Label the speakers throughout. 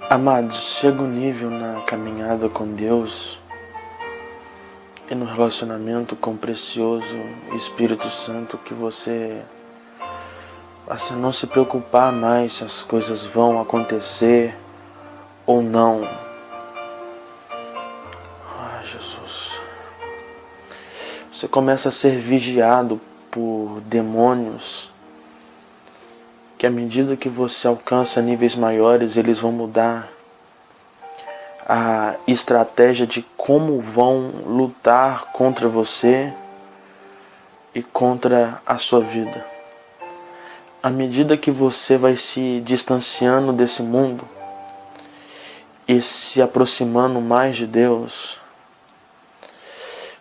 Speaker 1: Amados, chega um nível na caminhada com Deus e no relacionamento com o precioso Espírito Santo que você passa a não se preocupar mais se as coisas vão acontecer ou não. Ah, Jesus. Você começa a ser vigiado por demônios que à medida que você alcança níveis maiores, eles vão mudar a estratégia de como vão lutar contra você e contra a sua vida. À medida que você vai se distanciando desse mundo e se aproximando mais de Deus,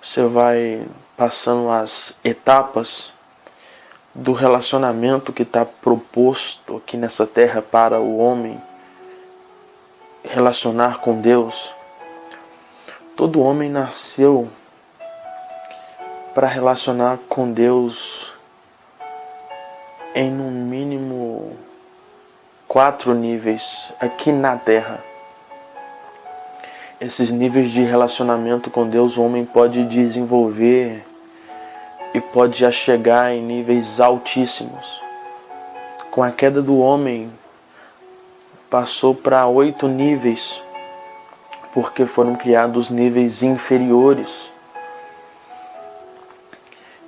Speaker 1: você vai passando as etapas do relacionamento que está proposto aqui nessa terra para o homem relacionar com Deus. Todo homem nasceu para relacionar com Deus em no mínimo 4 níveis aqui na terra. Esses níveis de relacionamento com Deus o homem pode desenvolver e pode já chegar em níveis altíssimos. Com a queda do homem, passou para 8 níveis, porque foram criados níveis inferiores.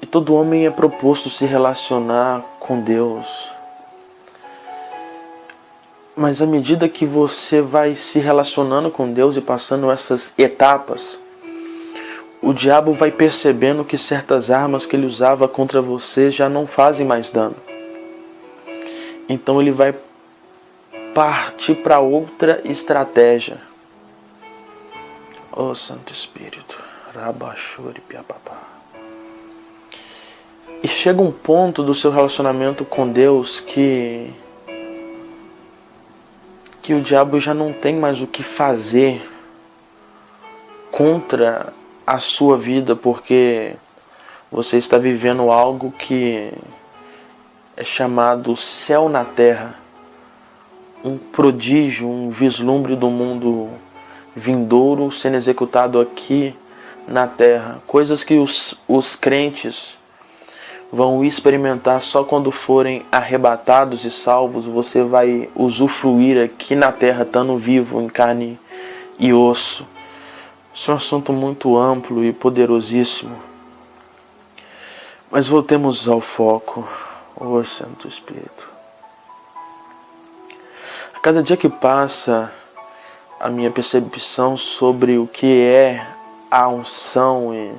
Speaker 1: E todo homem é proposto se relacionar com Deus. Mas à medida que você vai se relacionando com Deus e passando essas etapas, o diabo vai percebendo que certas armas que ele usava contra você já não fazem mais dano. Então ele vai partir para outra estratégia. Oh Santo Espírito. Rabachori piapapá. E chega um ponto do seu relacionamento com Deus que o diabo já não tem mais o que fazer contra a sua vida, porque você está vivendo algo que é chamado céu na terra, um prodígio, um vislumbre do mundo vindouro sendo executado aqui na terra, coisas que os crentes vão experimentar só quando forem arrebatados e salvos. Você vai usufruir aqui na terra, estando vivo em carne e osso. Isso é um assunto muito amplo e poderosíssimo. Mas voltemos ao foco, ó Santo Espírito. A cada dia que passa, a minha percepção sobre o que é a unção e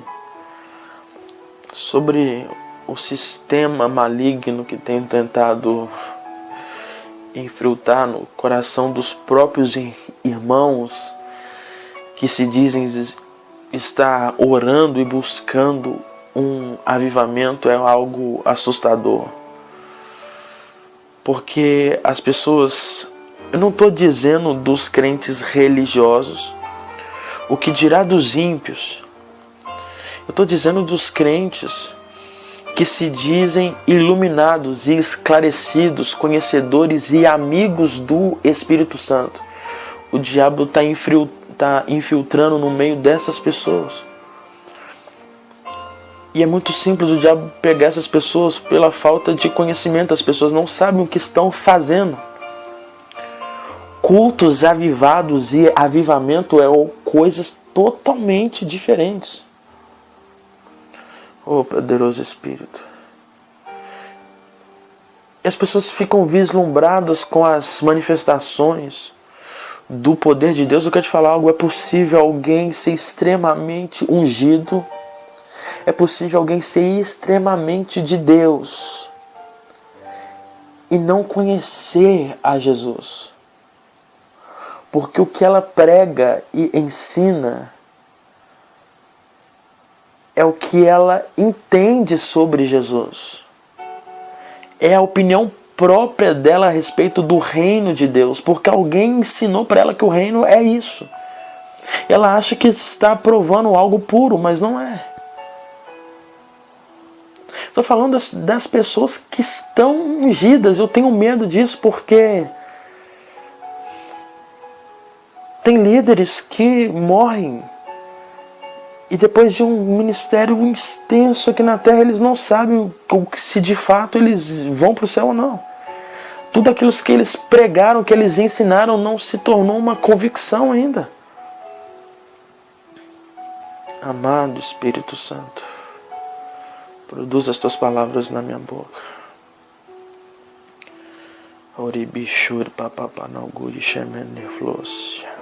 Speaker 1: sobre o sistema maligno que tem tentado infiltrar no coração dos próprios irmãos que se dizem estar orando e buscando um avivamento, é algo assustador. Porque as pessoas, eu não estou dizendo dos crentes religiosos, o que dirá dos ímpios? Eu estou dizendo dos crentes que se dizem iluminados e esclarecidos, conhecedores e amigos do Espírito Santo. O diabo está infiltrando no meio dessas pessoas. E é muito simples o diabo pegar essas pessoas pela falta de conhecimento. As pessoas não sabem o que estão fazendo. Cultos avivados e avivamento é coisas totalmente diferentes. Oh, poderoso Espírito. E as pessoas ficam vislumbradas com as manifestações do poder de Deus. Eu quero te falar algo. É possível alguém ser extremamente ungido. É possível alguém ser extremamente de Deus e não conhecer a Jesus. Porque o que ela prega e ensina é o que ela entende sobre Jesus. É a opinião própria dela a respeito do reino de Deus, porque alguém ensinou para ela que o reino é isso. Ela acha que está provando algo puro, mas não é. Estou falando das pessoas que estão ungidas. Eu tenho medo disso porque Tem líderes que morrem e depois de um ministério extenso aqui na terra, eles não sabem se de fato eles vão para o céu ou não. Tudo aquilo que eles pregaram, que eles ensinaram, não se tornou uma convicção ainda. Amado Espírito Santo, produz as tuas palavras na minha boca. Oribishur papapanauguri shemeneflossia.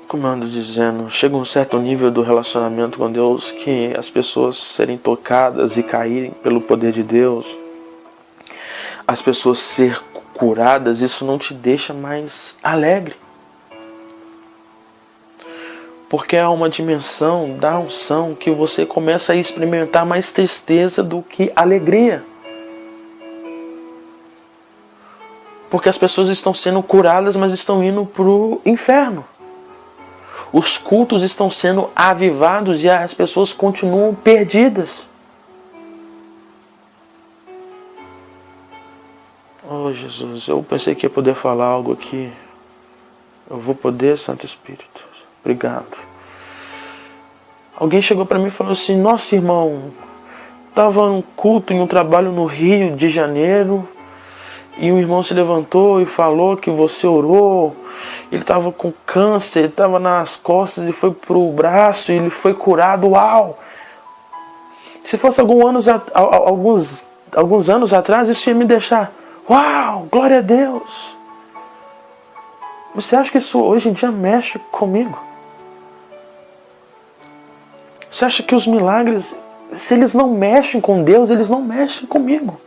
Speaker 1: Como eu ando dizendo, chega um certo nível do relacionamento com Deus que as pessoas serem tocadas e caírem pelo poder de Deus, as pessoas serem curadas, isso não te deixa mais alegre. Porque há uma dimensão da unção que você começa a experimentar mais tristeza do que alegria. Porque as pessoas estão sendo curadas, mas estão indo para o inferno. Os cultos estão sendo avivados e as pessoas continuam perdidas. Oh Jesus, eu pensei que ia poder falar algo aqui. Eu vou poder, Santo Espírito. Obrigado. Alguém chegou para mim e falou assim: nossa, irmão, estava num culto, em um trabalho no Rio de Janeiro, e um irmão se levantou e falou que você orou. Ele estava com câncer, ele estava nas costas e foi para o braço e ele foi curado. Uau! Se fosse alguns anos atrás, isso ia me deixar: uau, glória a Deus! Você acha que isso hoje em dia mexe comigo? Você acha que os milagres, se eles não mexem com Deus, eles não mexem comigo?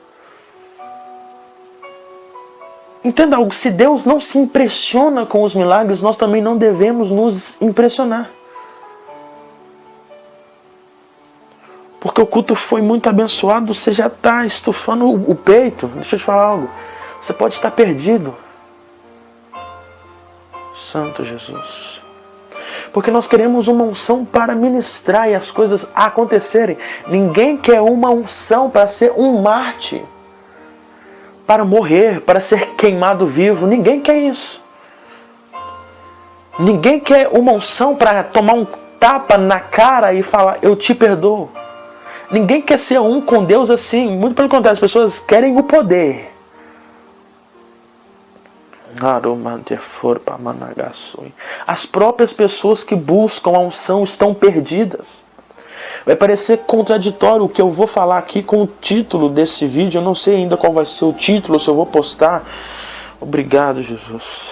Speaker 1: Entenda algo, se Deus não se impressiona com os milagres, nós também não devemos nos impressionar. Porque o culto foi muito abençoado, você já está estufando o peito. Deixa eu te falar algo, você pode estar perdido. Santo Jesus. Porque nós queremos uma unção para ministrar e as coisas acontecerem. Ninguém quer uma unção para ser um mártir, para morrer, para ser queimado vivo. Ninguém quer isso. Ninguém quer uma unção para tomar um tapa na cara e falar: eu te perdoo. Ninguém quer ser um com Deus assim. Muito pelo contrário, as pessoas querem o poder. As próprias pessoas que buscam a unção estão perdidas. Vai parecer contraditório o que eu vou falar aqui com o título desse vídeo. Eu não sei ainda qual vai ser o título, se eu vou postar. Obrigado, Jesus.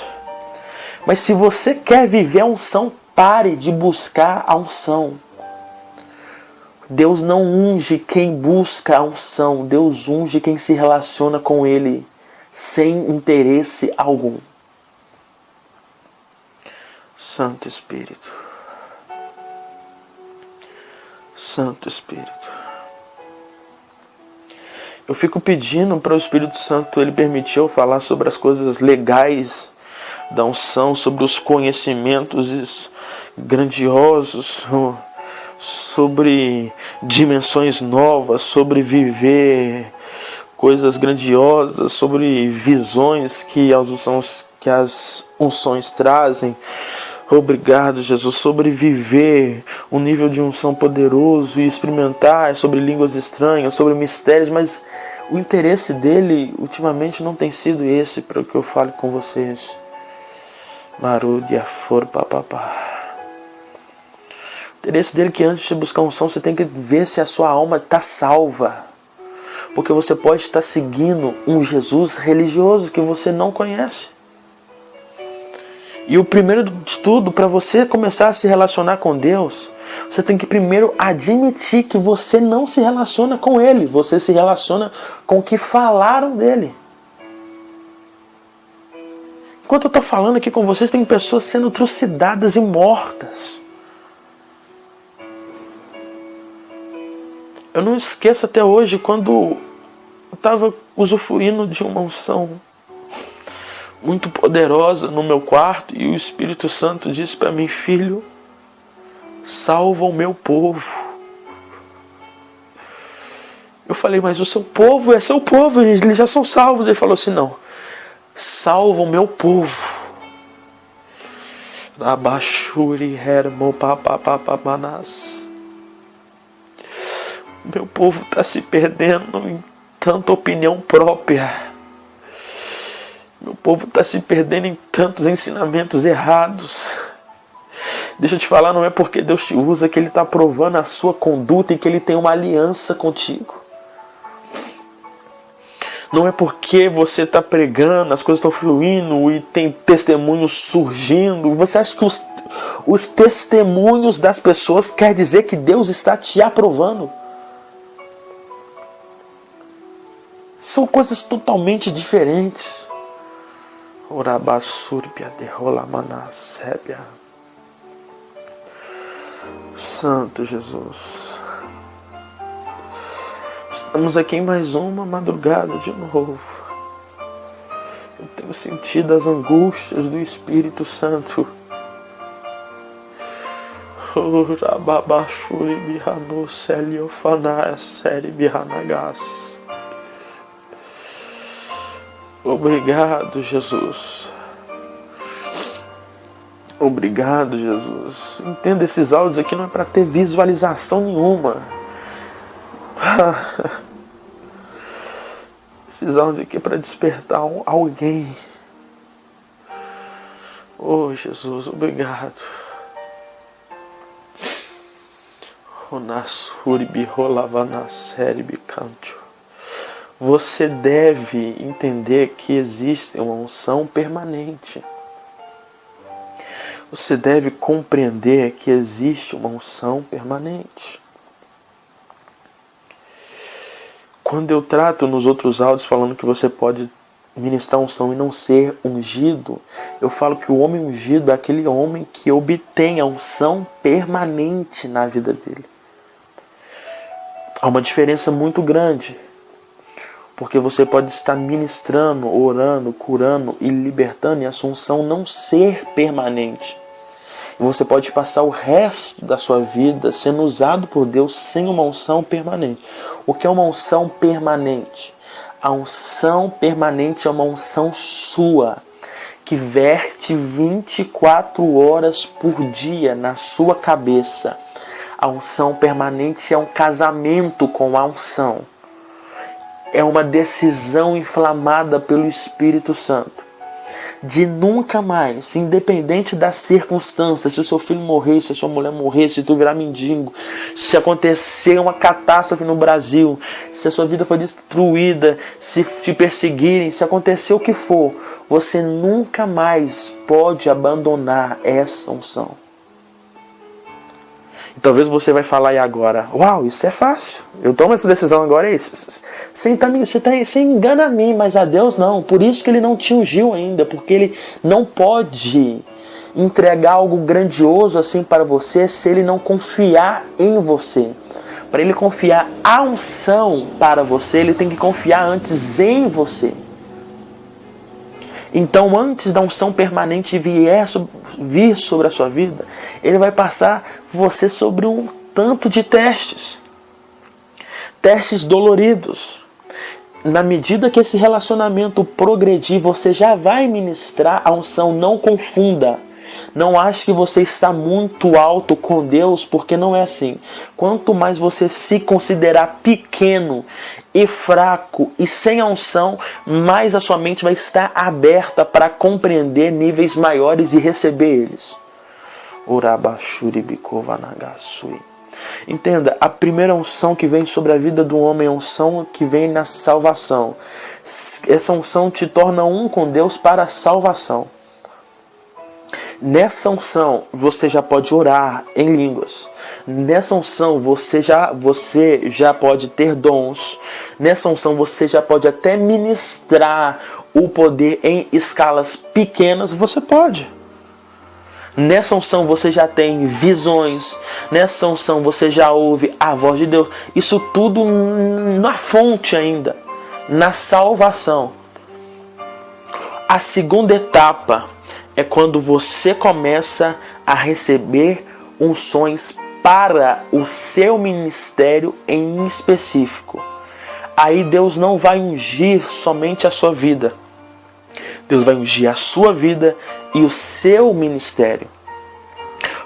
Speaker 1: Mas se você quer viver a unção, pare de buscar a unção. Deus não unge quem busca a unção. Deus unge quem se relaciona com Ele sem interesse algum. Santo Espírito. Santo Espírito. Eu fico pedindo para o Espírito Santo, Ele permitiu eu falar sobre as coisas legais da unção, sobre os conhecimentos grandiosos, sobre dimensões novas, sobre viver coisas grandiosas, sobre visões que as unções trazem. Obrigado, Jesus, sobre viver um nível de unção poderoso e experimentar sobre línguas estranhas, sobre mistérios, mas o interesse dele ultimamente não tem sido esse para o que eu falo com vocês. Marudia for papapá. O interesse dele é que antes de buscar unção, você tem que ver se a sua alma está salva. Porque você pode estar seguindo um Jesus religioso que você não conhece. E o primeiro de tudo, para você começar a se relacionar com Deus, você tem que primeiro admitir que você não se relaciona com Ele. Você se relaciona com o que falaram dele. Enquanto eu estou falando aqui com vocês, tem pessoas sendo trucidadas e mortas. Eu não esqueço até hoje quando eu estava usufruindo de uma unção muito poderosa no meu quarto e o Espírito Santo disse para mim: filho, salva o meu povo. Eu falei: mas o seu povo é seu povo, eles já são salvos. Ele falou assim: não, salva o meu povo. Rabashuri hermo papapapamanás. Meu povo está se perdendo em tanta opinião própria. Meu povo está se perdendo em tantos ensinamentos errados. Deixa eu te falar, não é porque Deus te usa que Ele está provando a sua conduta e que Ele tem uma aliança contigo. Não é porque você está pregando, as coisas estão fluindo e tem testemunhos surgindo. Você acha que os testemunhos das pessoas quer dizer que Deus está te aprovando? São coisas totalmente diferentes. Santo Jesus. Estamos aqui em mais uma madrugada de novo. Eu tenho sentido as angústias do Espírito Santo. Obrigado, Jesus. Obrigado, Jesus. Entenda, esses áudios aqui não é para ter visualização nenhuma. Esses áudios aqui é para despertar alguém. Oh, Jesus, obrigado. Você deve entender que existe uma unção permanente. Você deve compreender que existe uma unção permanente. Quando eu trato nos outros áudios falando que você pode ministrar unção e não ser ungido, eu falo que o homem ungido é aquele homem que obtém a unção permanente na vida dele. Há uma diferença muito grande. Porque você pode estar ministrando, orando, curando e libertando e a sua unção não ser permanente. E você pode passar o resto da sua vida sendo usado por Deus sem uma unção permanente. O que é uma unção permanente? A unção permanente é uma unção sua, que verte 24 horas por dia na sua cabeça. A unção permanente é um casamento com a unção. É uma decisão inflamada pelo Espírito Santo de nunca mais, independente das circunstâncias, se o seu filho morrer, se a sua mulher morrer, se tu virar mendigo, se acontecer uma catástrofe no Brasil, se a sua vida for destruída, se te perseguirem, se acontecer o que for, você nunca mais pode abandonar essa unção. Talvez você vai falar aí agora, uau, isso é fácil, eu tomo essa decisão agora, é isso. Você engana a mim, mas a Deus não. Por isso que Ele não te ungiu ainda, porque Ele não pode entregar algo grandioso assim para você se Ele não confiar em você. Para Ele confiar a unção para você, Ele tem que confiar antes em você. Então, antes da unção permanente vir sobre a sua vida, Ele vai passar você sobre um tanto de testes. Testes doloridos. Na medida que esse relacionamento progredir, você já vai ministrar a unção. Não confunda. Não ache que você está muito alto com Deus, porque não é assim. Quanto mais você se considerar pequeno e fraco e sem a unção, mais a sua mente vai estar aberta para compreender níveis maiores e receber eles. Entenda, a primeira unção que vem sobre a vida do homem é a unção que vem na salvação. Essa unção te torna um com Deus para a salvação. Nessa unção você já pode orar em línguas. Nessa unção você já pode ter dons. Nessa unção você já pode até ministrar o poder em escalas pequenas. Você pode. Nessa unção você já tem visões. Nessa unção você já ouve a voz de Deus. Isso tudo na fonte ainda, na salvação. A segunda etapa é quando você começa a receber unções para o seu ministério em específico. Aí Deus não vai ungir somente a sua vida. Deus vai ungir a sua vida e o seu ministério.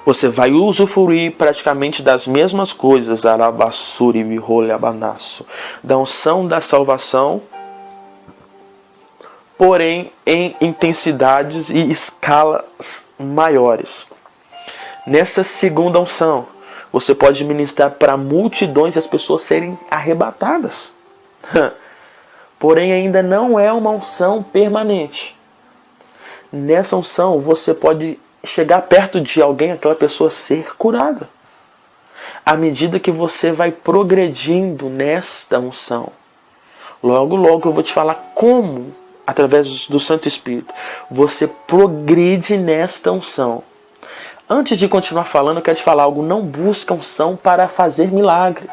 Speaker 1: Você vai usufruir praticamente das mesmas coisas, arabassuri virolhabanasso, da unção da salvação, porém em intensidades e escalas maiores. Nessa segunda unção, você pode ministrar para multidões e as pessoas serem arrebatadas. Porém, ainda não é uma unção permanente. Nessa unção, você pode chegar perto de alguém, aquela pessoa ser curada. À medida que você vai progredindo nesta unção. Logo, logo eu vou te falar como, através do Santo Espírito, você progride nesta unção. Antes de continuar falando, eu quero te falar algo. Não busca unção para fazer milagres.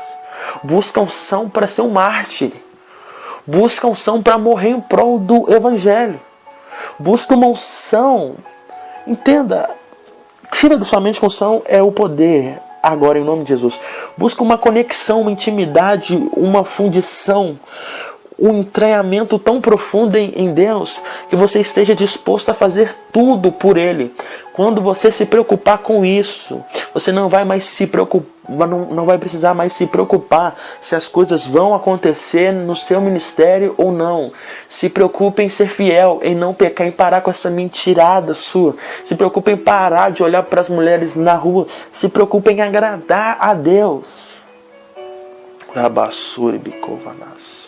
Speaker 1: Busca unção para ser um mártir. Busca unção para morrer em prol do Evangelho. Busca uma unção. Entenda. Tira da sua mente que unção é o poder. Agora, em nome de Jesus. Busca uma conexão, uma intimidade, uma fundição, um entranhamento tão profundo em Deus que você esteja disposto a fazer tudo por Ele. Quando você se preocupar com isso, você não vai mais se preocupar, não vai precisar mais se preocupar se as coisas vão acontecer no seu ministério ou não. Se preocupe em ser fiel, em não pecar, em parar com essa mentirada sua. Se preocupe em parar de olhar para as mulheres na rua. Se preocupe em agradar a Deus. Rabassuri bicovanas.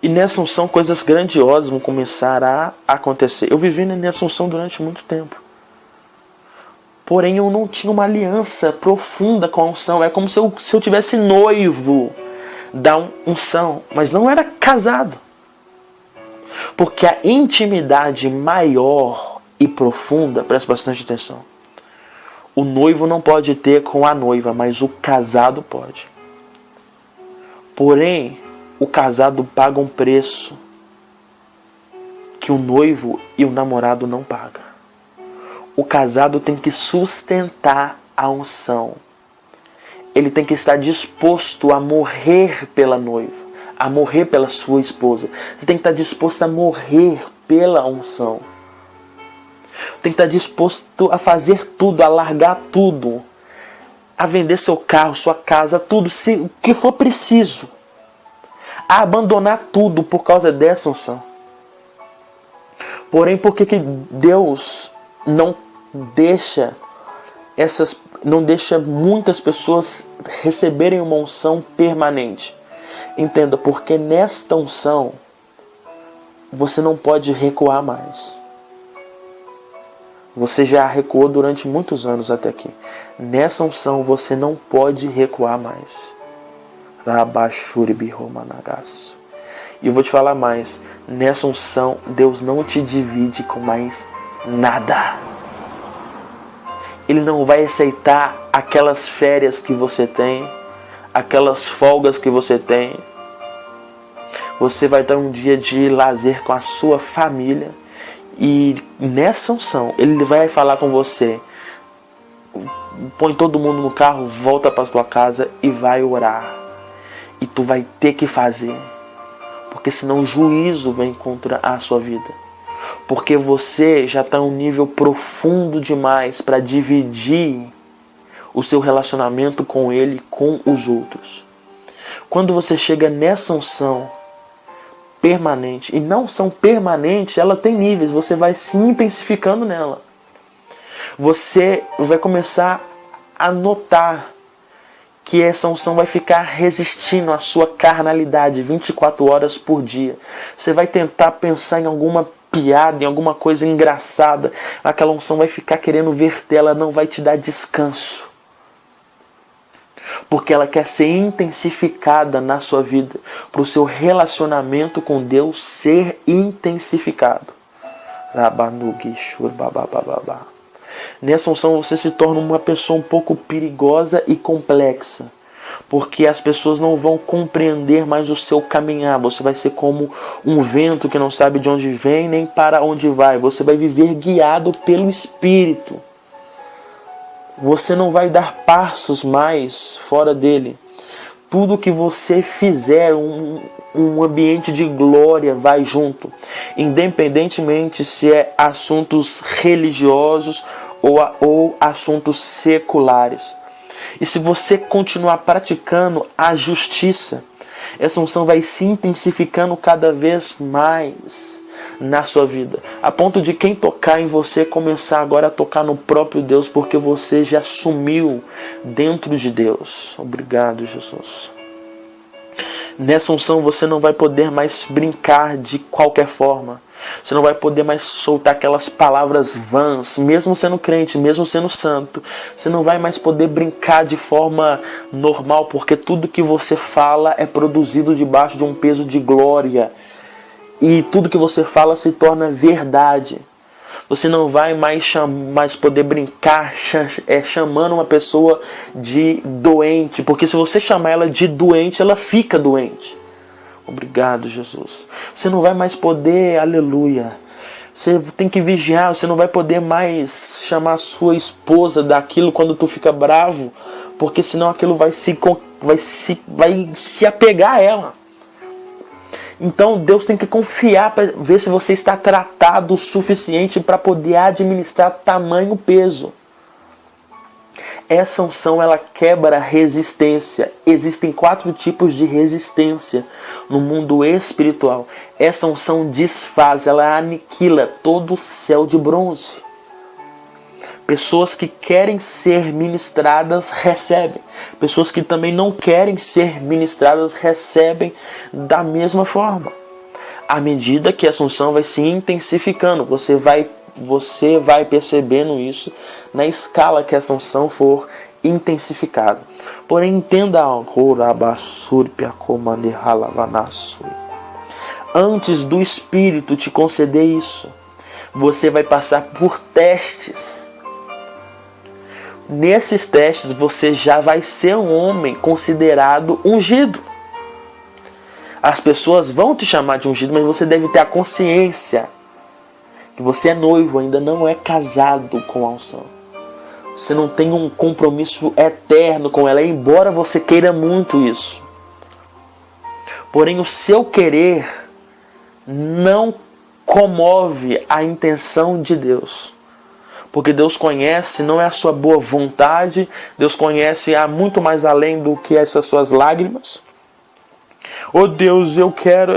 Speaker 1: E nessa unção coisas grandiosas vão começar a acontecer. Eu vivi nessa unção durante muito tempo. Porém eu não tinha uma aliança profunda com a unção. É como se eu tivesse noivo da unção, mas não era casado. Porque a intimidade maior e profunda, presta bastante atenção, o noivo não pode ter com a noiva, mas o casado pode. Porém, o casado paga um preço que o noivo e o namorado não pagam. O casado tem que sustentar a unção. Ele tem que estar disposto a morrer pela noiva, a morrer pela sua esposa. Você tem que estar disposto a morrer pela unção. Tem que estar disposto a fazer tudo, a largar tudo, a vender seu carro, sua casa, tudo, se o que for preciso, a abandonar tudo por causa dessa unção. Porém, por que Deus não deixa muitas pessoas receberem uma unção permanente? Entenda, porque nesta unção você não pode recuar mais. Você já recuou durante muitos anos até aqui. Nessa unção você não pode recuar mais. E eu vou te falar mais. Nessa unção Deus não te divide com mais nada. Ele não vai aceitar aquelas férias que você tem, aquelas folgas que você tem. Você vai ter um dia de lazer com a sua família. E nessa unção Ele vai falar com você. Põe todo mundo no carro, volta para tua casa e vai orar. E tu vai ter que fazer. Porque senão o juízo vem contra a sua vida. Porque você já está em um nível profundo demais para dividir o seu relacionamento com Ele, com os outros. Quando você chega nessa unção permanente, e não unção permanente, ela tem níveis, você vai se intensificando nela. Você vai começar a notar que essa unção vai ficar resistindo à sua carnalidade 24 horas por dia. Você vai tentar pensar em alguma piada, em alguma coisa engraçada. Aquela unção vai ficar querendo verter, ela não vai te dar descanso. Porque ela quer ser intensificada na sua vida, para o seu relacionamento com Deus ser intensificado. Nessa unção você se torna uma pessoa um pouco perigosa e complexa, porque as pessoas não vão compreender mais o seu caminhar. Você vai ser como um vento que não sabe de onde vem nem para onde vai. Você vai viver guiado pelo Espírito. Você não vai dar passos mais fora dele. Tudo que você fizer, um ambiente de glória vai junto. Independentemente se é assuntos religiosos ou assuntos seculares. E se você continuar praticando a justiça, essa unção vai se intensificando cada vez mais na sua vida, a ponto de quem tocar em você começar agora a tocar no próprio Deus, porque você já sumiu dentro de Deus. Obrigado, Jesus. Nessa unção você não vai poder mais brincar de qualquer forma. Você não vai poder mais soltar aquelas palavras vãs, mesmo sendo crente, mesmo sendo santo. Você não vai mais poder brincar de forma normal, porque tudo que você fala é produzido debaixo de um peso de glória. E tudo que você fala se torna verdade. Você não vai mais poder brincar chamando uma pessoa de doente, porque se você chamar ela de doente, ela fica doente. Obrigado, Jesus. Você não vai mais poder, aleluia. Você tem que vigiar, você não vai poder mais chamar a sua esposa daquilo quando tu fica bravo, porque senão aquilo vai se apegar a ela. Então Deus tem que confiar para ver se você está tratado o suficiente para poder administrar tamanho peso. Essa unção, ela quebra a resistência. Existem 4 tipos de resistência no mundo espiritual. Essa unção desfaz, ela aniquila todo o céu de bronze. Pessoas que querem ser ministradas recebem. Pessoas que também não querem ser ministradas recebem da mesma forma. À medida que essa unção vai se intensificando, você vai percebendo isso na escala que essa unção for intensificada. Porém, entenda algo. Antes do Espírito te conceder isso, você vai passar por testes. Nesses testes você já vai ser um homem considerado ungido. As pessoas vão te chamar de ungido, mas você deve ter a consciência que você é noivo, ainda não é casado com a unção. Você não tem um compromisso eterno com ela, embora você queira muito isso. Porém, o seu querer não comove a intenção de Deus. Porque Deus conhece, não é a sua boa vontade. Deus conhece muito mais além do que essas suas lágrimas. Oh Deus, eu quero.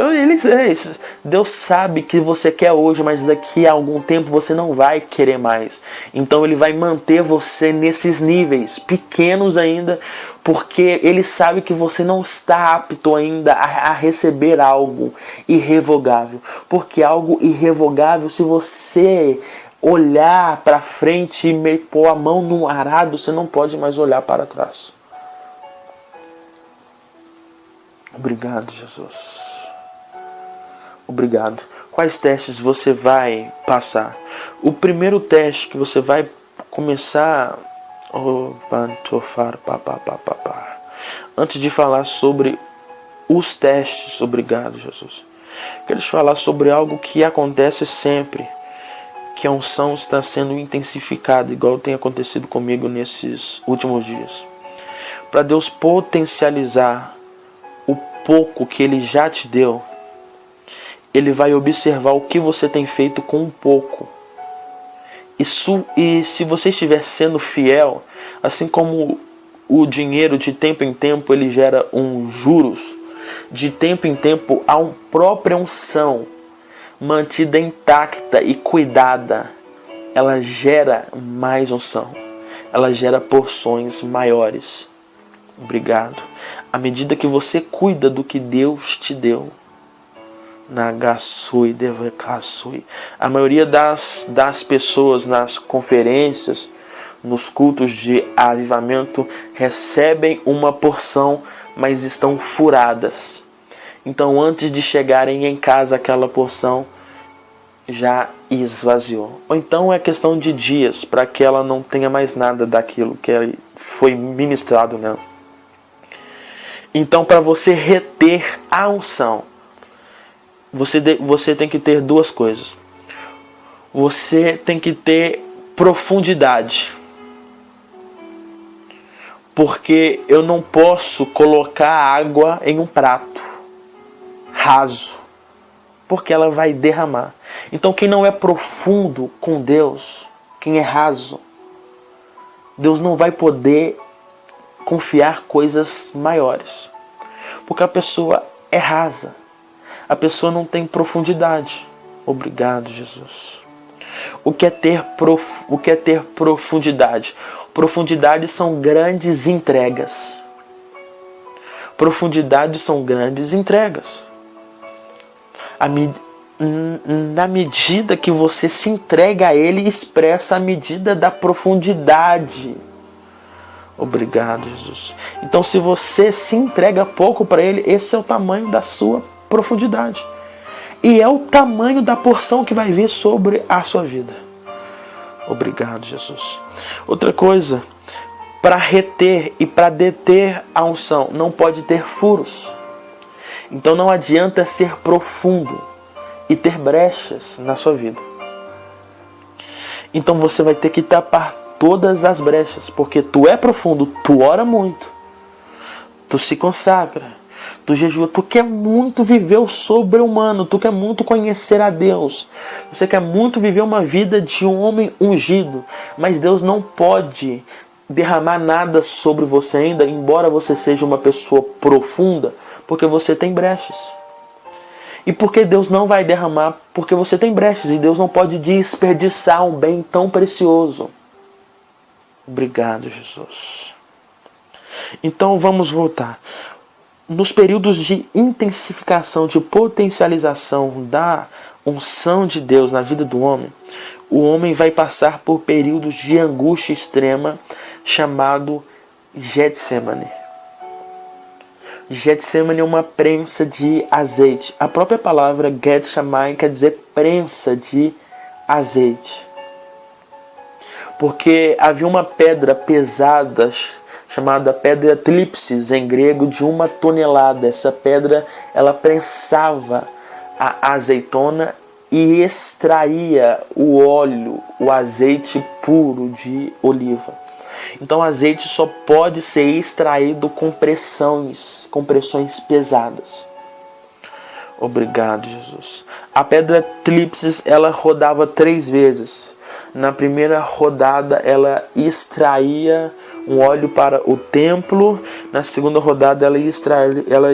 Speaker 1: Deus sabe que você quer hoje, mas daqui a algum tempo você não vai querer mais. Então Ele vai manter você nesses níveis, pequenos ainda, porque Ele sabe que você não está apto ainda a receber algo irrevogável. Porque algo irrevogável, se você olhar para frente e pôr a mão no arado, você não pode mais olhar para trás. Obrigado, Jesus. Obrigado. Quais testes você vai passar? O primeiro teste que você vai começar... Antes de falar sobre os testes, obrigado, Jesus. Quero te falar sobre algo que acontece sempre, que a unção está sendo intensificada, igual tem acontecido comigo nesses últimos dias. Para Deus potencializar o pouco que Ele já te deu, Ele vai observar o que você tem feito com um pouco. E se você estiver sendo fiel, assim como o dinheiro de tempo em tempo ele gera juros, de tempo em tempo há uma própria unção mantida intacta e cuidada, ela gera mais unção, ela gera porções maiores. Obrigado. À medida que você cuida do que Deus te deu, a maioria das pessoas nas conferências, nos cultos de avivamento, recebem uma porção, mas estão furadas. Então, antes de chegarem em casa, aquela porção já esvaziou. Ou então é questão de dias para que ela não tenha mais nada daquilo que foi ministrado nela. Então, para você reter a unção, você tem que ter duas coisas. Você tem que ter profundidade. Porque eu não posso colocar água em um prato raso, porque ela vai derramar. Então quem não é profundo com Deus, quem é raso, Deus não vai poder confiar coisas maiores. Porque a pessoa é rasa. A pessoa não tem profundidade. Obrigado, Jesus. O que é ter profundidade? Profundidade são grandes entregas. Profundidade são grandes entregas. Na medida que você se entrega a Ele, expressa a medida da profundidade. Obrigado, Jesus. Então, se você se entrega pouco para Ele, esse é o tamanho da sua profundidade. E é o tamanho da porção que vai vir sobre a sua vida. Obrigado, Jesus. Outra coisa, para reter e para deter a unção, não pode ter furos. Então não adianta ser profundo e ter brechas na sua vida. Então você vai ter que tapar todas as brechas, porque tu é profundo, tu ora muito, tu se consagra, tu jejua, tu quer muito viver o sobre-humano, tu quer muito conhecer a Deus, você quer muito viver uma vida de um homem ungido, mas Deus não pode derramar nada sobre você ainda, embora você seja uma pessoa profunda, porque você tem brechas. E porque Deus não vai derramar? Porque você tem brechas e Deus não pode desperdiçar um bem tão precioso. Obrigado, Jesus. Então vamos voltar. Nos períodos de intensificação, de potencialização da unção de Deus na vida do homem, o homem vai passar por períodos de angústia extrema, chamado Getsemane. Getsemane é uma prensa de azeite. A própria palavra Getsemane quer dizer prensa de azeite. Porque havia uma pedra pesada, chamada pedra trípsis em grego, de 1 tonelada. Essa pedra, ela prensava a azeitona e extraía o óleo, o azeite puro de oliva. Então o azeite só pode ser extraído com pressões pesadas. Obrigado, Jesus. A pedra trípsis, ela rodava 3 vezes. Na primeira rodada, ela extraía um óleo para o templo. Na segunda rodada, ela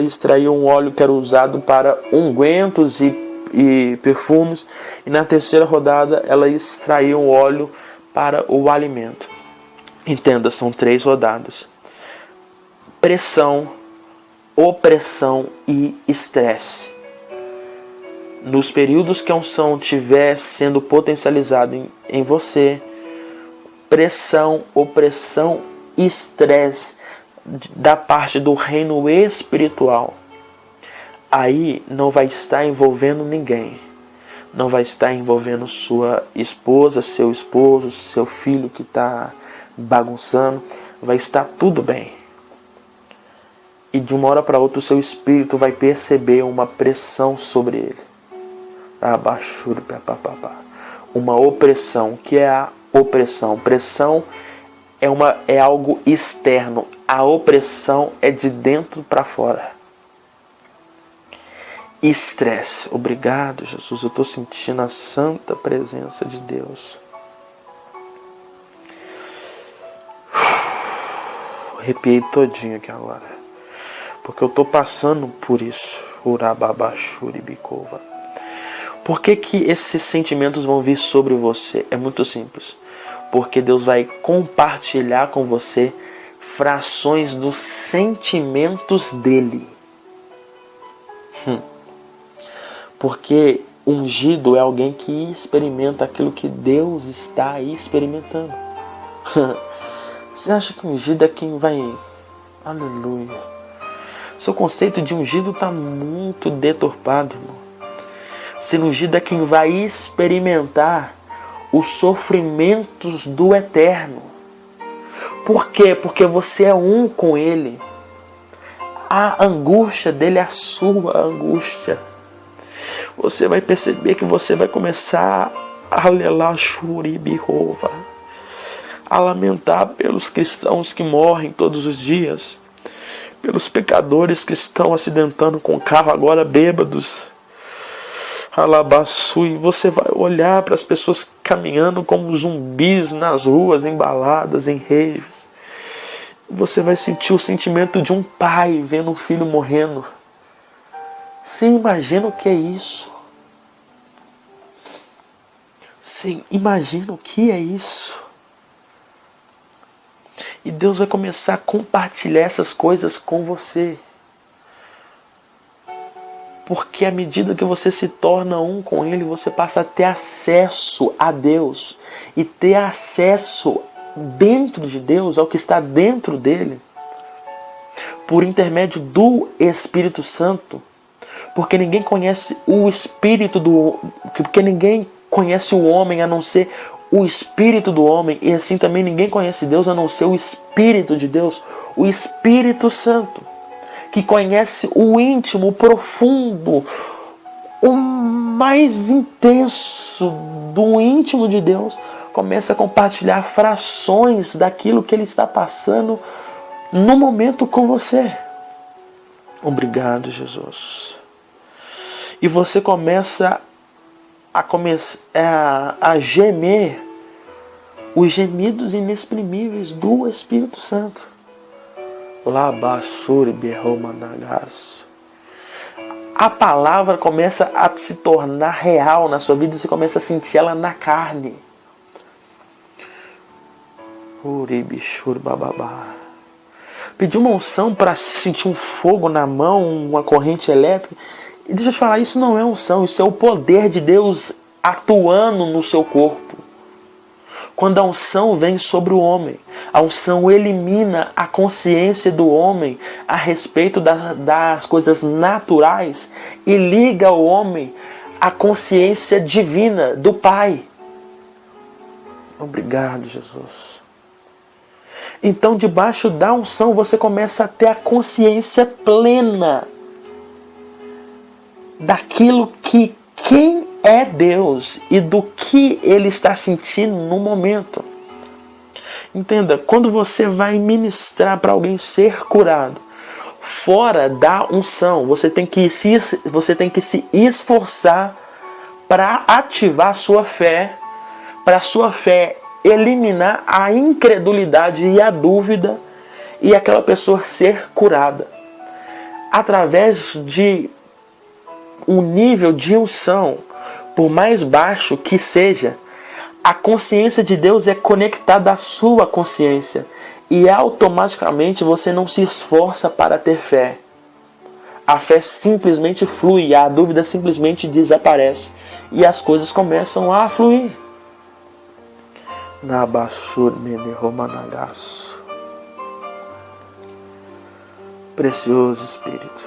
Speaker 1: extraía um óleo que era usado para ungüentos e perfumes. E na terceira rodada, ela extraía um óleo para o alimento. Entenda, são 3 rodadas. Pressão, opressão e estresse. Nos períodos que a unção estiver sendo potencializada em você, pressão, opressão e estresse da parte do reino espiritual, aí não vai estar envolvendo ninguém. Não vai estar envolvendo sua esposa, seu esposo, seu filho que está bagunçando, vai estar tudo bem. E de uma hora para outra o seu espírito vai perceber uma pressão sobre ele. Uma opressão. O que é a opressão? Pressão é algo externo. A opressão é de dentro para fora. Estresse. Obrigado, Jesus. Eu estou sentindo a santa presença de Deus. Arrepiei todinho aqui agora, porque eu estou passando por isso. Urababachuribicova. Por que esses sentimentos vão vir sobre você? É muito simples. Porque Deus vai compartilhar com você frações dos sentimentos dele. Porque ungido é alguém que experimenta aquilo que Deus está experimentando. Você acha que ungido é quem vai... Aleluia. Seu conceito de ungido está muito deturpado, irmão. Ser ungido é quem vai experimentar os sofrimentos do eterno. Por quê? Porque você é um com ele. A angústia dele é a sua angústia. Você vai perceber que você vai começar a alelar Shuribihova, a lamentar pelos cristãos que morrem todos os dias, pelos pecadores que estão acidentando com o carro agora bêbados. Alabassu, e você vai olhar para as pessoas caminhando como zumbis nas ruas, em baladas, em raves. Você vai sentir o sentimento de um pai vendo um filho morrendo. Você imagina o que é isso? Você imagina o que é isso? E Deus vai começar a compartilhar essas coisas com você. Porque à medida que você se torna um com Ele, você passa a ter acesso a Deus. E ter acesso dentro de Deus, ao que está dentro dele, por intermédio do Espírito Santo. Porque ninguém conhece o Espírito do... Porque ninguém conhece o homem a não ser o Espírito do homem. E assim também ninguém conhece Deus a não ser o Espírito de Deus. O Espírito Santo, que conhece o íntimo, o profundo, o mais intenso do íntimo de Deus, começa a compartilhar frações daquilo que Ele está passando no momento com você. Obrigado, Jesus. E você começa a gemer os gemidos inexprimíveis do Espírito Santo. A palavra começa a se tornar real na sua vida e você começa a sentir ela na carne. Pedir uma unção para sentir um fogo na mão, uma corrente elétrica. E deixa eu te falar, isso não é unção, isso é o poder de Deus atuando no seu corpo. Quando a unção vem sobre o homem, a unção elimina a consciência do homem a respeito das coisas naturais e liga o homem à consciência divina do Pai. Obrigado, Jesus. Então, debaixo da unção, você começa a ter a consciência plena daquilo que quem é Deus e do que Ele está sentindo no momento. Entenda, quando você vai ministrar para alguém ser curado, fora da unção, você tem que se esforçar para ativar a sua fé, para a sua fé eliminar a incredulidade e a dúvida e aquela pessoa ser curada. Através de um nível de unção, por mais baixo que seja, a consciência de Deus é conectada à sua consciência. E automaticamente você não se esforça para ter fé. A fé simplesmente flui, a dúvida simplesmente desaparece. E as coisas começam a fluir. Precioso Espírito.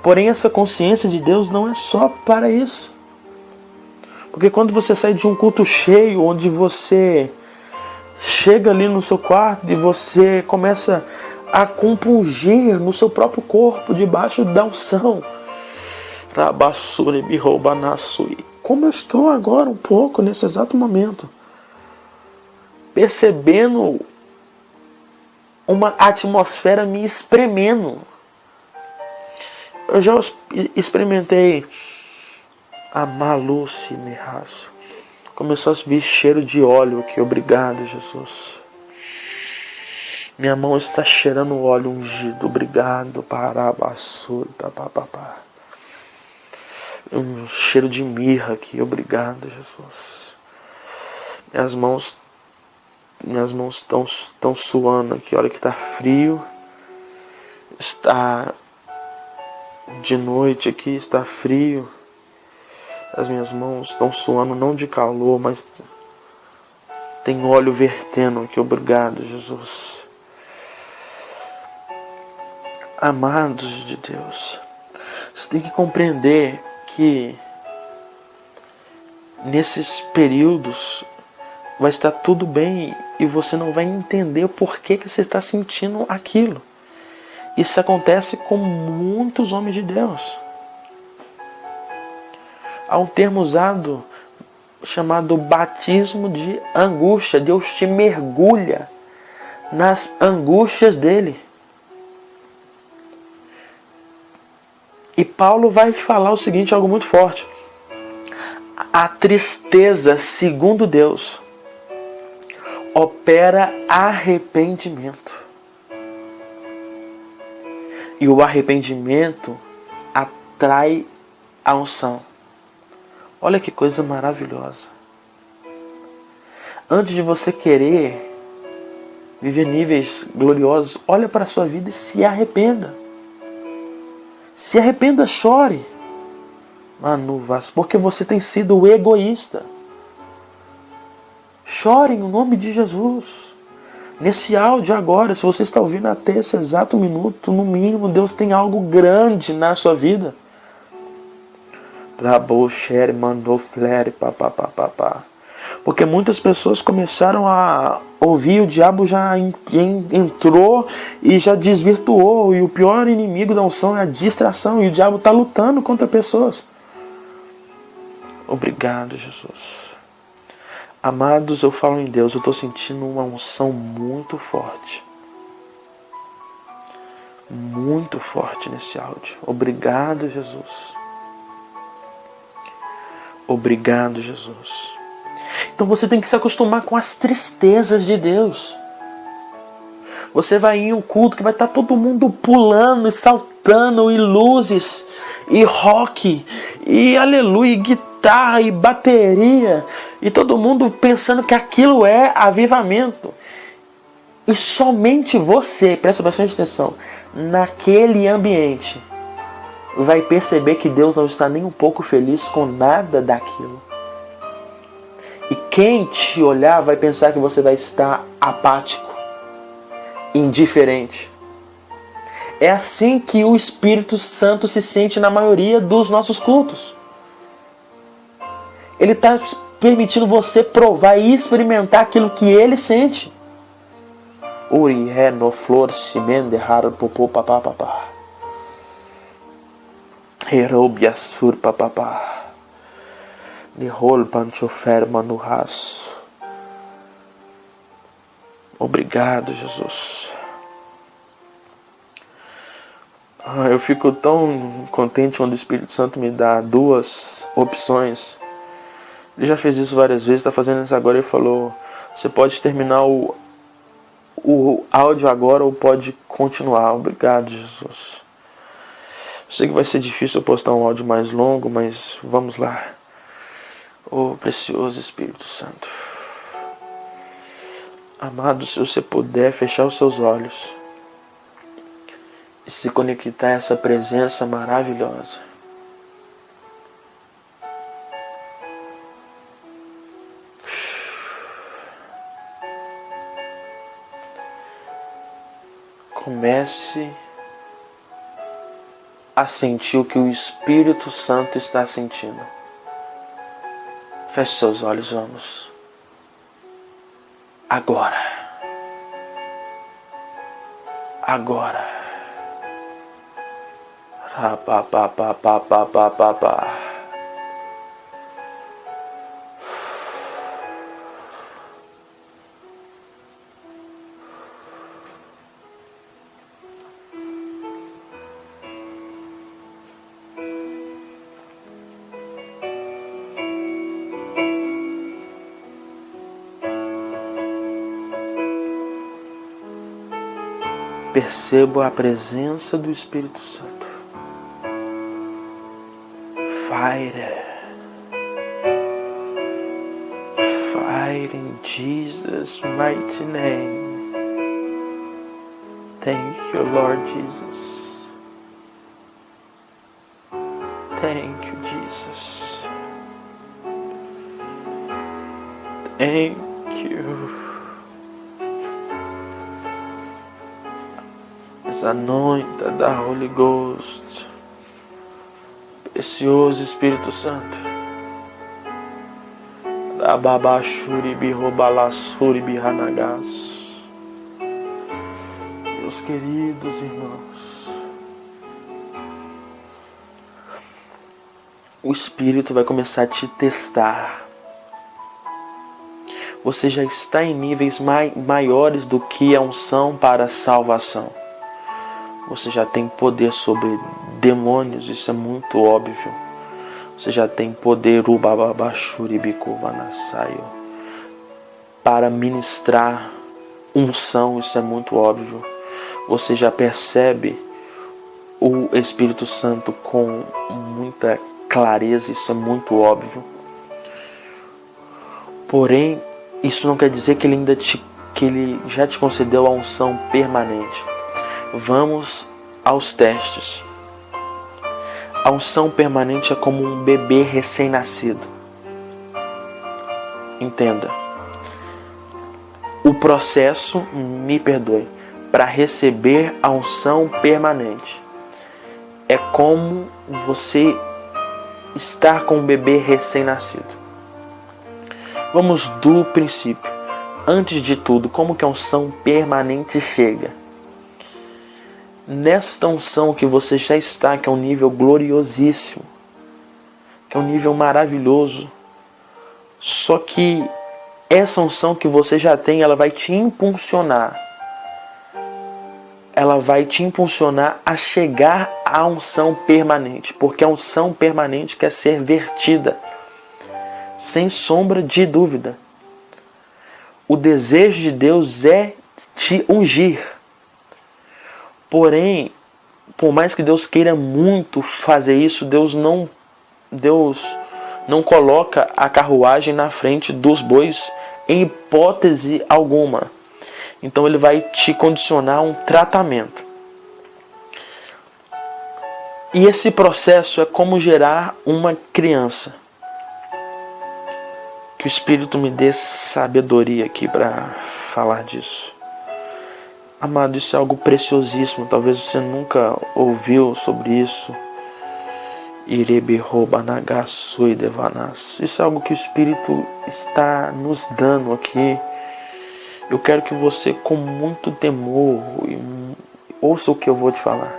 Speaker 1: Porém, essa consciência de Deus não é só para isso. Porque quando você sai de um culto cheio, onde você chega ali no seu quarto e você começa a compungir no seu próprio corpo, debaixo da unção. Como eu estou agora um pouco, nesse exato momento. Percebendo uma atmosfera me espremendo. Eu já experimentei a maluce me raço. Começou a subir cheiro de óleo aqui. Obrigado, Jesus. Minha mão está cheirando óleo ungido. Obrigado. Parabassura. Um cheiro de mirra aqui. Obrigado, Jesus. Minhas mãos estão suando aqui. Olha que está frio. Está de noite aqui. Está frio. As minhas mãos estão suando, não de calor, mas tem óleo vertendo aqui. Obrigado, Jesus. Amados de Deus, você tem que compreender que nesses períodos vai estar tudo bem e você não vai entender o porquê que você está sentindo aquilo. Isso acontece com muitos homens de Deus. Há um termo usado chamado batismo de angústia. Deus te mergulha nas angústias dele. E Paulo vai falar o seguinte, algo muito forte. A tristeza, segundo Deus, opera arrependimento. E o arrependimento atrai a unção. Olha que coisa maravilhosa. Antes de você querer viver níveis gloriosos, olha para a sua vida e se arrependa. Se arrependa, chore. Manuvas, porque você tem sido egoísta. Chore em nome de Jesus. Nesse áudio agora, se você está ouvindo até esse exato minuto, no mínimo, Deus tem algo grande na sua vida. Porque muitas pessoas começaram a ouvir, o diabo já entrou e já desvirtuou. E o pior inimigo da unção é a distração. E o diabo está lutando contra pessoas. Obrigado, Jesus. Amados, eu falo em Deus, eu estou sentindo uma unção muito forte. Muito forte nesse áudio. Obrigado, Jesus. Obrigado, Jesus. Então você tem que se acostumar com as tristezas de Deus. Você vai em um culto que vai estar todo mundo pulando e saltando, e luzes, e rock, e aleluia, e guitarra, e bateria, e todo mundo pensando que aquilo é avivamento. E somente você, presta bastante atenção, naquele ambiente, vai perceber que Deus não está nem um pouco feliz com nada daquilo. E quem te olhar vai pensar que você vai estar apático, indiferente. É assim que o Espírito Santo se sente na maioria dos nossos cultos. Ele está permitindo você provar e experimentar aquilo que ele sente. Uri é no flor simende raro popô papá papá. Herobias fur papá. Nihol panchofer manuras. Obrigado, Jesus. Eu fico tão contente quando o Espírito Santo me dá duas opções. Ele já fez isso várias vezes, está fazendo isso agora. Ele falou: você pode terminar o áudio agora ou pode continuar. Obrigado, Jesus. Eu sei que vai ser difícil eu postar um áudio mais longo, mas vamos lá. Oh, precioso Espírito Santo. Amado, se você puder fechar os seus olhos e se conectar a essa presença maravilhosa. Comece a sentir o que o Espírito Santo está sentindo. Feche seus olhos, vamos. Agora. Agora. Percebo a presença do Espírito Santo. Fire. Fire in Jesus' mighty name. Thank you, Lord Jesus. Thank you, Jesus. Thank you. Anointed the Holy Ghost. Precioso Espírito Santo. Ababashuri birobalasuri bihanagas. Meus queridos irmãos, o Espírito vai começar a te testar. Você já está em níveis maiores do que a unção para a salvação. Você já tem poder sobre demônios, isso é muito óbvio. Você já tem poder para ministrar unção, isso é muito óbvio. Você já percebe o Espírito Santo com muita clareza, isso é muito óbvio. Porém, isso não quer dizer que ele já te concedeu a unção permanente. Vamos aos testes. A unção permanente é como um bebê recém-nascido. Entenda. O processo, me perdoe, para receber a unção permanente é como você estar com um bebê recém-nascido. Vamos do princípio. Antes de tudo, como que a unção permanente chega? Nesta unção que você já está, que é um nível gloriosíssimo, que é um nível maravilhoso, só que essa unção que você já tem, ela vai te impulsionar. Ela vai te impulsionar a chegar à unção permanente, porque a unção permanente quer ser vertida, sem sombra de dúvida. O desejo de Deus é te ungir. Porém, por mais que Deus queira muito fazer isso, Deus não coloca a carruagem na frente dos bois em hipótese alguma. Então ele vai te condicionar a um tratamento. E esse processo é como gerar uma criança. Que o Espírito me dê sabedoria aqui para falar disso. Amado, isso é algo preciosíssimo. Talvez você nunca ouviu sobre isso. Isso é algo que o Espírito está nos dando aqui. Eu quero que você, com muito temor, ouça o que eu vou te falar.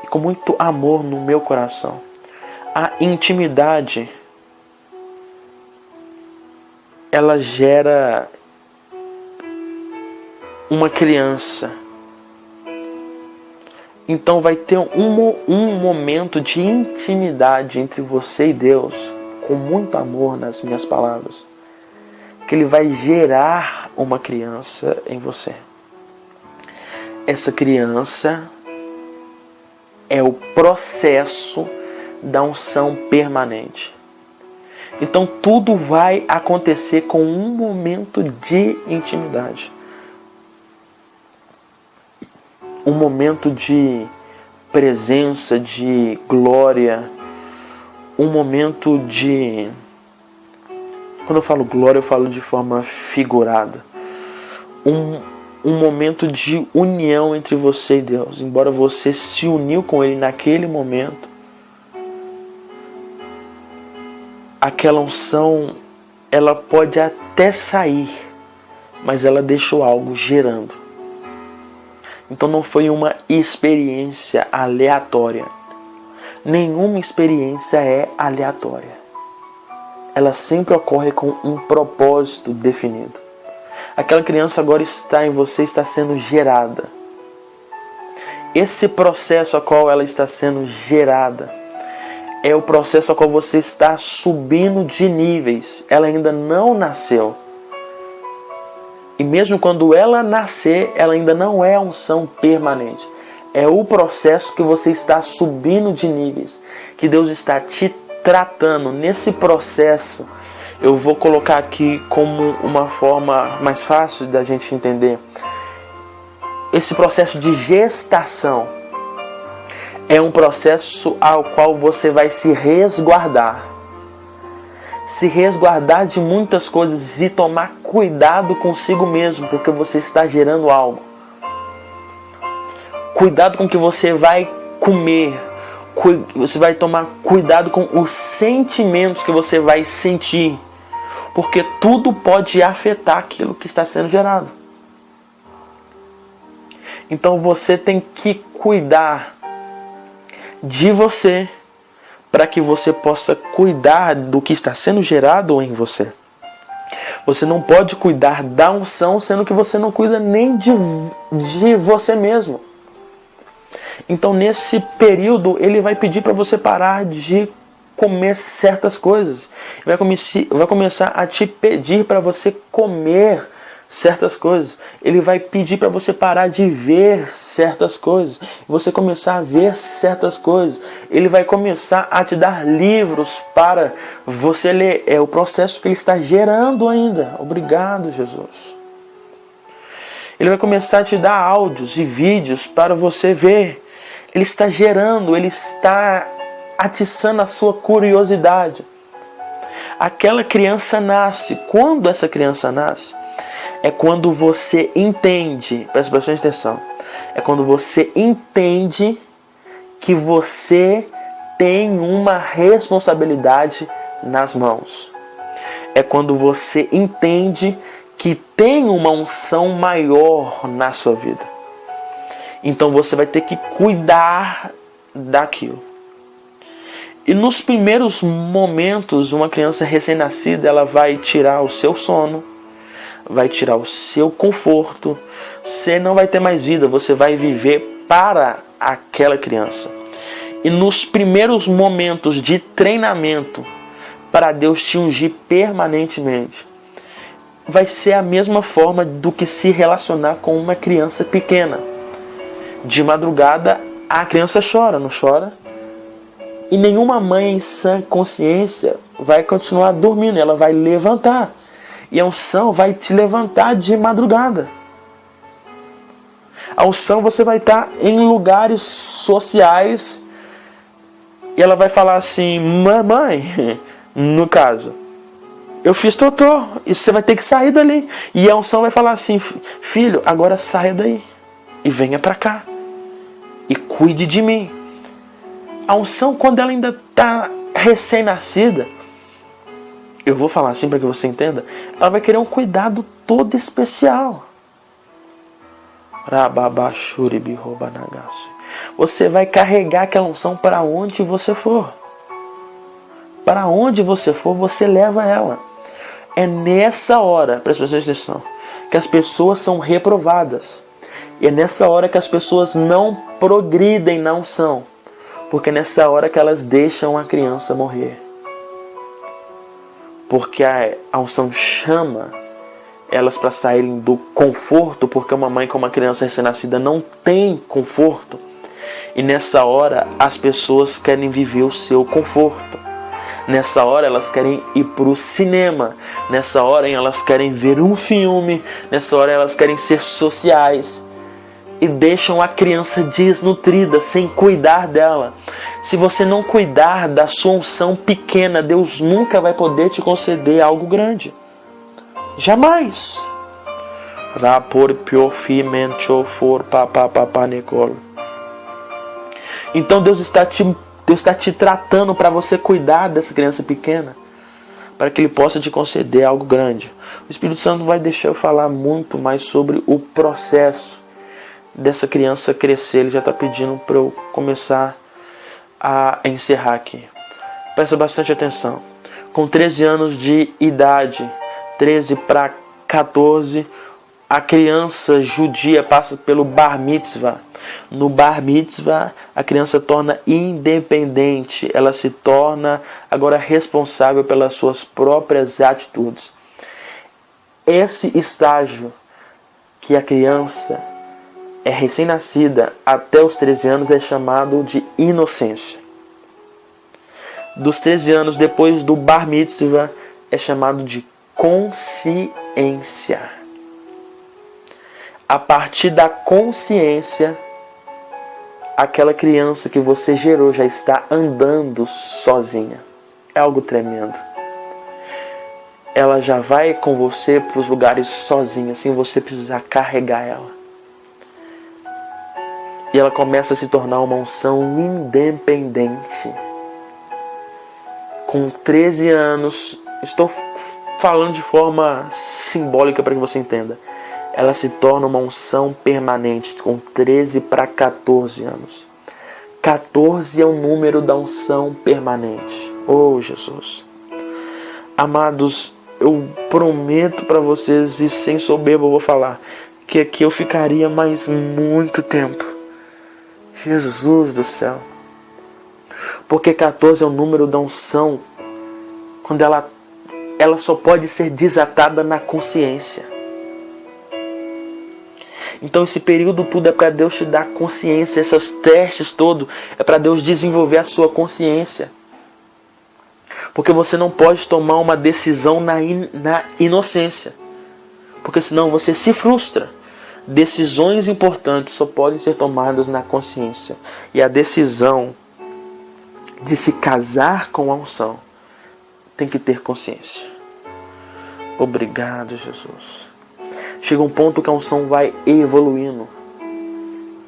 Speaker 1: E com muito amor no meu coração. A intimidade, ela gera uma criança. Então vai ter um momento de intimidade entre você e Deus, com muito amor nas minhas palavras, que Ele vai gerar uma criança em você. Essa criança é o processo da unção permanente. Então tudo vai acontecer com um momento de intimidade. Um momento de presença, de glória. Um momento de... Quando eu falo glória, eu falo de forma figurada. Um momento de união entre você e Deus. Embora você se uniu com Ele naquele momento, aquela unção, ela pode até sair, mas ela deixou algo gerando. Então não foi uma experiência aleatória. Nenhuma experiência é aleatória. Ela sempre ocorre com um propósito definido. Aquela criança agora está em você, está sendo gerada. Esse processo a qual ela está sendo gerada é o processo a qual você está subindo de níveis. Ela ainda não nasceu. E mesmo quando ela nascer, ela ainda não é a unção permanente. É o processo que você está subindo de níveis, que Deus está te tratando. Nesse processo, eu vou colocar aqui como uma forma mais fácil da gente entender. Esse processo de gestação é um processo ao qual você vai se resguardar. Se resguardar de muitas coisas e tomar cuidado consigo mesmo, porque você está gerando algo. Cuidado com o que você vai comer. Você vai tomar cuidado com os sentimentos que você vai sentir, porque tudo pode afetar aquilo que está sendo gerado. Então você tem que cuidar de você, para que você possa cuidar do que está sendo gerado em você. Você não pode cuidar da unção, sendo que você não cuida nem de você mesmo. Então nesse período ele vai pedir para você parar de comer certas coisas. Vai começar a te pedir para você comer certas coisas. Ele vai pedir para você parar de ver certas coisas. Você começar a ver certas coisas. Ele vai começar a te dar livros para você ler. É o processo que ele está gerando ainda. Obrigado, Jesus. Ele vai começar a te dar áudios e vídeos para você ver. Ele está gerando, ele está atiçando a sua curiosidade. Aquela criança nasce. Quando essa criança nasce? É quando você entende, presta bastante atenção, é quando você entende que você tem uma responsabilidade nas mãos. É quando você entende que tem uma unção maior na sua vida. Então você vai ter que cuidar daquilo. E nos primeiros momentos, uma criança recém-nascida, ela vai tirar o seu sono, vai tirar o seu conforto. Você não vai ter mais vida, você vai viver para aquela criança. E nos primeiros momentos de treinamento para Deus te ungir permanentemente, vai ser a mesma forma do que se relacionar com uma criança pequena. De madrugada a criança chora, não chora? E nenhuma mãe em sã consciência vai continuar dormindo, ela vai levantar. E a unção vai te levantar de madrugada. A unção, você vai estar em lugares sociais e ela vai falar assim: mamãe, no caso, eu fiz totô e você vai ter que sair dali. E a unção vai falar assim: filho, agora saia daí e venha para cá e cuide de mim. A unção, quando ela ainda está recém-nascida, eu vou falar assim para que você entenda, ela vai querer um cuidado todo especial. Você vai carregar aquela unção para onde você for. Para onde você for, você leva ela. É nessa hora, presta atenção, que as pessoas são reprovadas. E é nessa hora que as pessoas não progridem na unção. Porque é nessa hora que elas deixam a criança morrer. Porque a unção chama elas para saírem do conforto, porque uma mãe com uma criança recém-nascida não tem conforto. E nessa hora as pessoas querem viver o seu conforto. Nessa hora elas querem ir para o cinema. Nessa hora elas querem ver um filme. Nessa hora elas querem ser sociais. E deixam a criança desnutrida, sem cuidar dela. Se você não cuidar da sua unção pequena, Deus nunca vai poder te conceder algo grande. Jamais. Então Deus está te tratando para você cuidar dessa criança pequena, para que Ele possa te conceder algo grande. O Espírito Santo vai deixar eu falar muito mais sobre o processo dessa criança crescer. Ele já está pedindo para eu começar a encerrar aqui. Presta bastante atenção. Com 13 anos de idade, 13 para 14, a criança judia passa pelo Bar Mitzvah. No Bar Mitzvah, a criança torna independente. Ela se torna agora responsável pelas suas próprias atitudes. Esse estágio que a criança é recém-nascida até os 13 anos é chamado de inocência. Dos 13 anos, depois do Bar Mitzvah, é chamado de consciência. A partir da consciência, aquela criança que você gerou já está andando sozinha. É algo tremendo. Ela já vai com você para os lugares sozinha, sem você precisar carregar ela. E ela começa a se tornar uma unção independente. Com 13 anos, estou falando de forma simbólica para que você entenda. Ela se torna uma unção permanente com 13 para 14 anos. 14 é o número da unção permanente. Oh, Jesus. Amados, eu prometo para vocês, e sem soberba eu vou falar, que aqui eu ficaria mais muito tempo. Jesus do céu. Porque 14 é o número da unção, quando ela só pode ser desatada na consciência. Então esse período tudo é para Deus te dar consciência, esses testes todos é para Deus desenvolver a sua consciência. Porque você não pode tomar uma decisão na inocência, porque senão você se frustra. Decisões importantes só podem ser tomadas na consciência. E a decisão de se casar com a unção tem que ter consciência. Obrigado, Jesus. Chega um ponto que a unção vai evoluindo,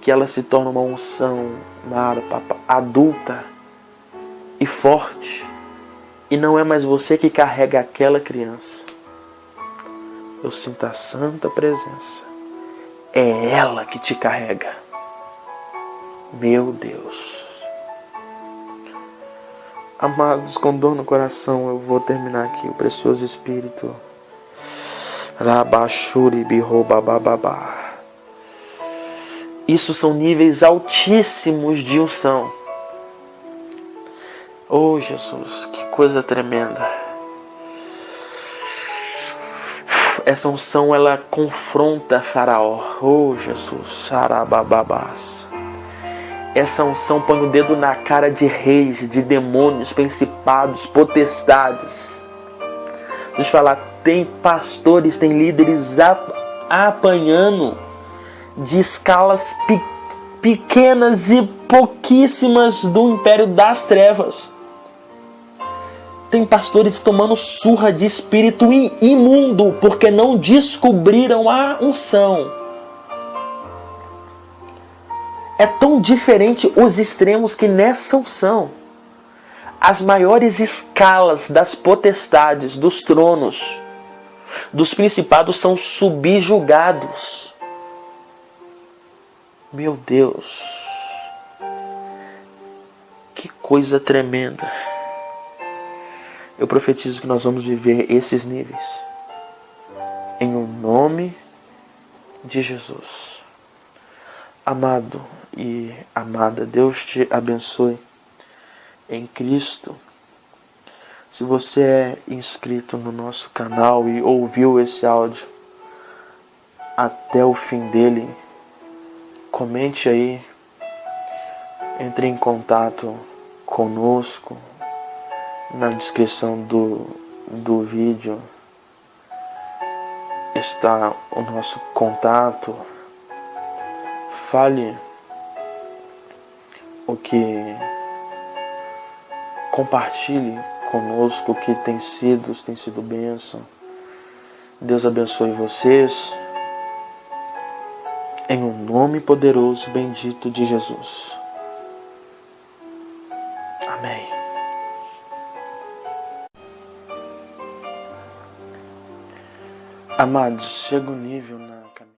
Speaker 1: que ela se torna uma unção adulta e forte. E não é mais você que carrega aquela criança. Eu sinto a santa presença. É ela que te carrega. Meu Deus. Amados, com dor no coração, eu vou terminar aqui. O precioso Espírito. Rabachuri birobababá. Isso são níveis altíssimos de unção. Oh, Jesus, que coisa tremenda. Essa unção, ela confronta Faraó. Oh, Jesus, xarabababás. Essa unção põe o dedo na cara de reis, de demônios, principados, potestades. Deixa eu falar, tem pastores, tem líderes apanhando de escalas pequenas e pouquíssimas do império das trevas. Tem pastores tomando surra de espírito imundo porque não descobriram a unção. É tão diferente os extremos que nessa unção, as maiores escalas das potestades, dos tronos, dos principados são subjugados. Meu Deus, que coisa tremenda. Eu profetizo que nós vamos viver esses níveis. Em o nome de Jesus. Amado e amada, Deus te abençoe em Cristo. Se você é inscrito no nosso canal e ouviu esse áudio até o fim dele, comente aí, entre em contato conosco. Na descrição do vídeo está o nosso contato. Fale o que, compartilhe conosco o que tem sido bênção. Deus abençoe vocês. Em um nome poderoso e bendito de Jesus. Amém. Amados, chega um nível na